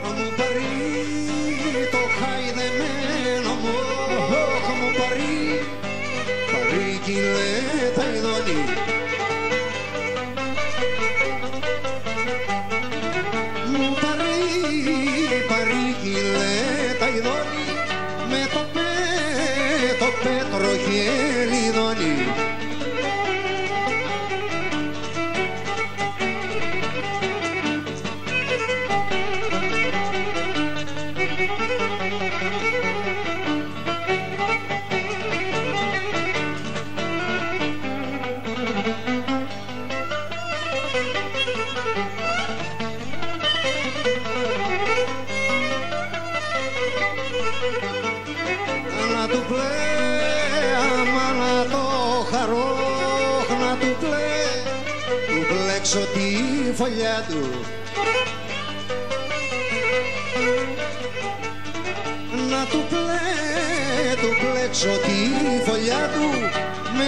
Μου πάρει το χαϊδεμένο μου, μου πάρει κυλέτα ειδώνει. Μου πάρει κυλέτα ειδώνει, με το πέτρο χελιδώνει. Να του πλέαμα να το χαρώ, να του πλέξω τη φωλιά του. Να του πλέξω τη φωλιά του με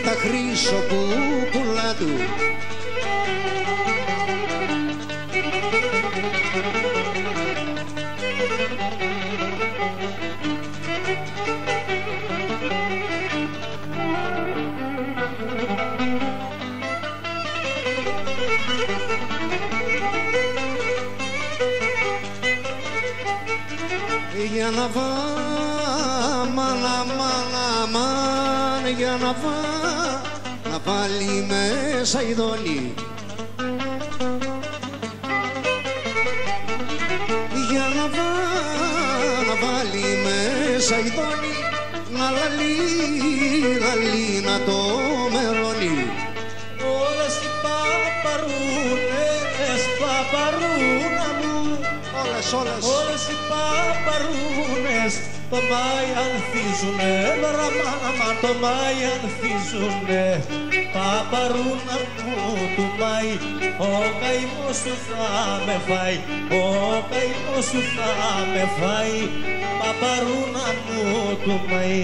τα χρυσοπούλα του. Για να για να βάλει μέσα ειδώνει. Για να βάλει μέσα ειδώνει, να λαλεί να το μερώνει. Όλες οι παπαρούνα μου, όλες οι παπαρούνες το Μάη ανθίζουνε, ραμάνα το Μάη ανθίζουνε. Παπαρούνα μου του Μάη, ο καημός σου θα με φάει, ο καημός σου θα με φάει. Παπαρούνα μου του Μάη.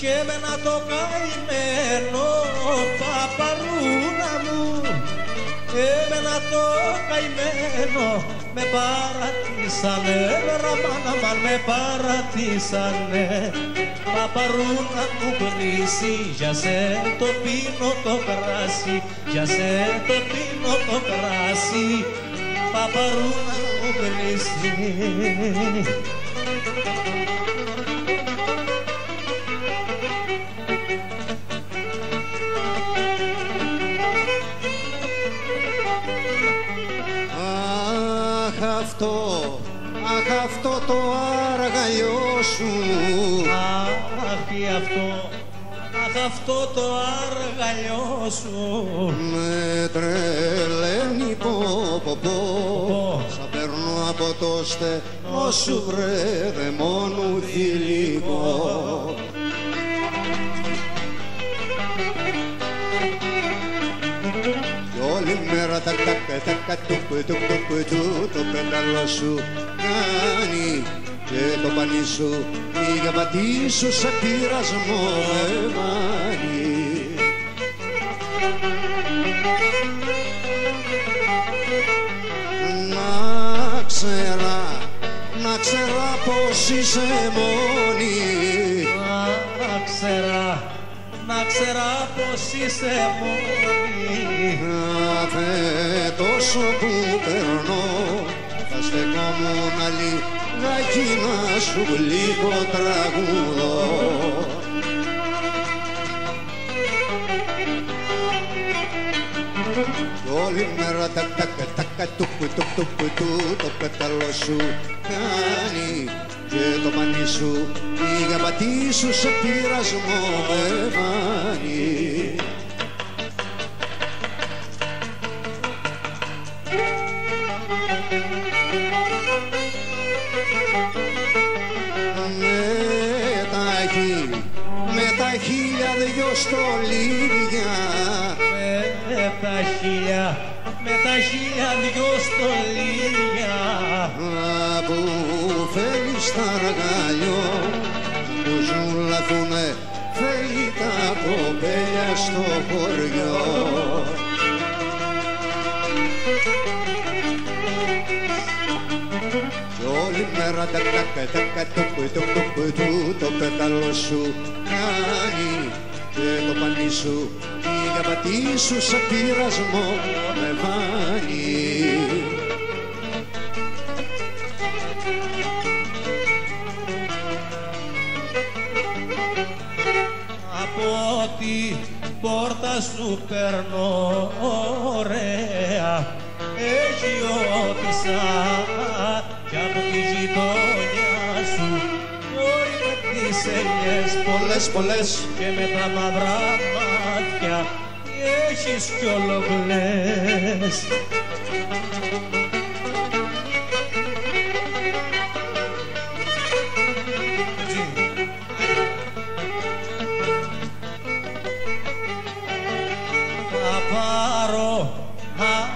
Και έμενα το καημένο παπαρούνα μου, έμενα το καημένο, με παρατήσανε, ραμάναμαν με παρατήσανε. Παπαρούνα μου βρύση, για σε το πίνω το κράσι, για σε το πίνω το κράσι. Παπαρούνα μου βρύση. Αχ, αυτό το αργαλιό σου. Αχ, αυτό το αργαλιό σου. Με τρελαίνει πω. Σαν παίρνω από το στενό σου βρε δαιμόνου θηλυκό. Όλη μέρα το πέταλο σου κάνει και το πανί σου η γαμπατή σου σε πειρασμό εμάνει. Να ξέρα πως είσαι μόνη. Να ξέρα πως είσαι μόνη. Κάθε τόσο που περνώ θα στεκόμουν λιγάκι να σου λίγο τραγουδώ. Όλη μέρα το πέταλο σου κάνει και το πανί σου η γαμπατή σου σε πειρασμό εμάνει. Με τα χίλια δυο στολίδια, με τα χίλια με τα 1002 στολίδια που φεύγει στα αργαλιό που ζουλαθούνε φεύγει τα κοπέλια στο χωριό. Κι όλη μέρα το πέταλο σου κάνει και το πανί σου η γαμπατή σου σε πειρασμό με βάνει. Από την πόρτα σου περνώ ωραία Αιγιώτισσα κι από τη γειτονιά σου μπορεί με τις ελιές πολλές και με τα μαύρα μάτια έχεις κι ολογλές. Θα πάρω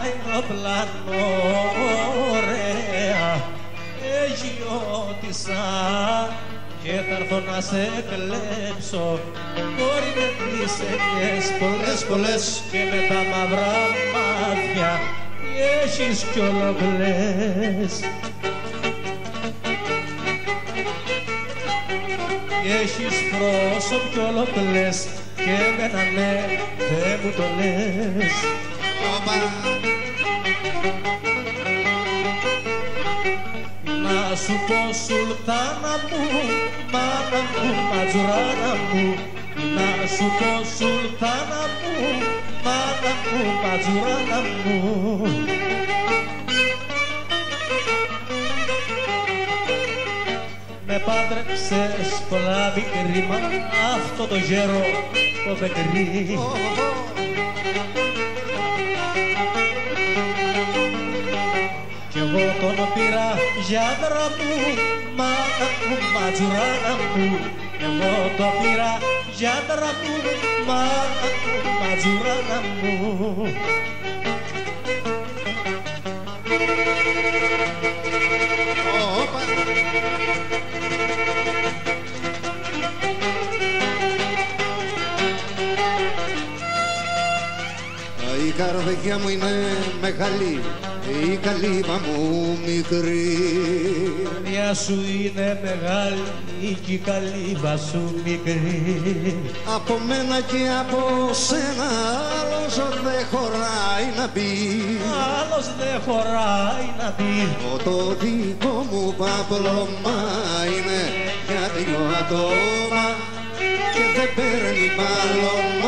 αεροπλάνο ωραία Αιγιώτισσα και θα έρθω να σε κλέψω μπορεί με τις ελιές πολλές και με τα μαύρα μάτια έχεις κι ολογλές. Έχεις πρόσωπο κι ολογλές και εμένα ναι δεν μου το λες. Να σου πω σουλτάνα μου, μάνα μου, ματζουράνα μου. Να σου πω σουλτάνα μου, μάνα μου, ματζουράνα μου. Με πάντρεψες πολλά μικρήμα αυτό το γέρο το πεκρί. Κι εγώ τον πήρα γιάντρα μου, μάνα μου, ματζουράνα μου. Εγώ τον πήρα γιάντρα μου, μάνα μου, ματζουράνα μου. Η καρδιά μου είναι μεγάλη, η καλύβα μου μικρή. Η καρδιά σου είναι μεγάλη και η καλύβα σου μικρή. Από μένα και από σένα άλλος δεν χωράει να μπει. Άλλος δεν χωράει να μπει. Το δικό μου παπλώμα είναι για 2 άτομα και δεν παίρνει μπαλώμα.